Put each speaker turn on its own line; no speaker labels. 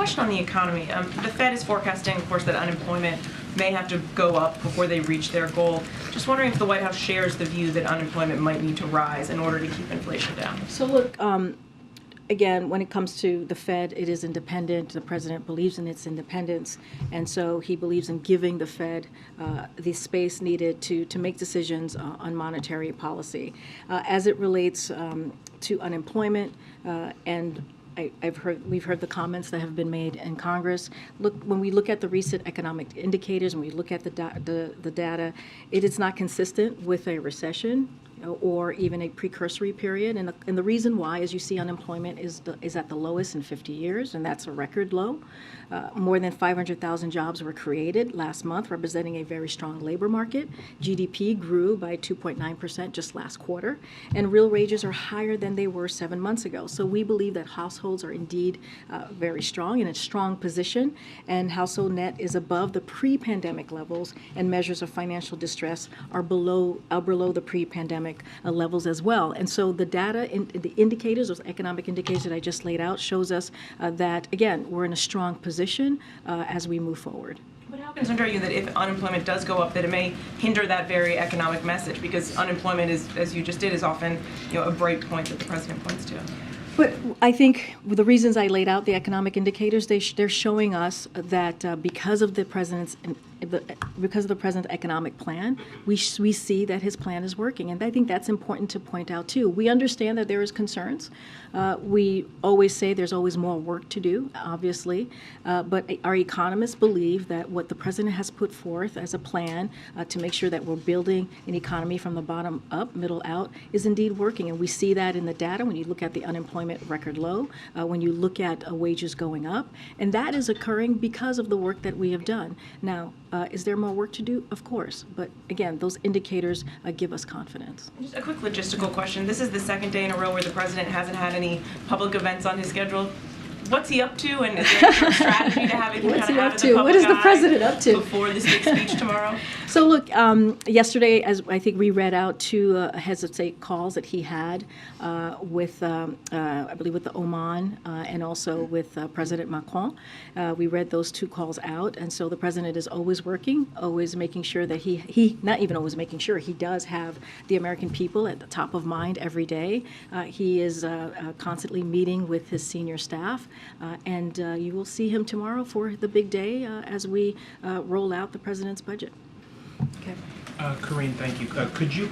question on the economy. The Fed is forecasting, of course, that unemployment may have to go up before they reach their goal. Just wondering if the White House shares the view that unemployment might need to rise in order to keep inflation down.
So look, again, when it comes to the Fed, it is independent. The president believes in its independence, and so he believes in giving the Fed the space needed to make decisions on monetary policy. As it relates to unemployment and we've heard the comments that have been made in Congress. Look, when we look at the recent economic indicators, when we look at the data, it is not consistent with a recession or even a precursory period. And the reason why, as you see, unemployment is at the lowest in 50 years, and that's a record low. More than 500,000 jobs were created last month, representing a very strong labor market. GDP grew by 2.9% just last quarter, and real wages are higher than they were 7 months ago. So we believe that households are indeed very strong, in a strong position, and household net is above the pre-pandemic levels, and measures of financial distress are below the pre-pandemic levels as well. And so the data, the indicators, those economic indicators that I just laid out, shows us that, again, we're in a strong position as we move forward.
But how concerned are you that if unemployment does go up, that it may hinder that very economic message? Because unemployment is, as you just did, is often a bright point that the president points to.
But I think the reasons I laid out, the economic indicators, they're showing us that because of the president's economic plan, we see that his plan is working, and I think that's important to point out too. We understand that there is concerns. We always say there's always more work to do, obviously, but our economists believe that what the president has put forth as a plan to make sure that we're building an economy from the bottom up, middle out, is indeed working, and we see that in the data when you look at the unemployment record low, when you look at wages going up, and that is occurring because of the work that we have done. Now, is there more work to do? Of course, but again, those indicators give us confidence.
Just a quick logistical question. This is the second day in a row where the president hasn't had any public events on his schedule. What's he up to, and is there a strategy to have it kind of out of the public
What is the
eye
president up to
before this big speech tomorrow?
So look, yesterday, as I think we read out two heads of state calls that he had with, I believe, with the Oman and also with President Macron. We read those two calls out, and so the president is always working, always making sure that he not even always making sure, he does have the American people at the top of mind every day. He is constantly meeting with his senior staff, and you will see him tomorrow for the big day as we roll out the president's budget. Okay.
Karine, thank you. Could you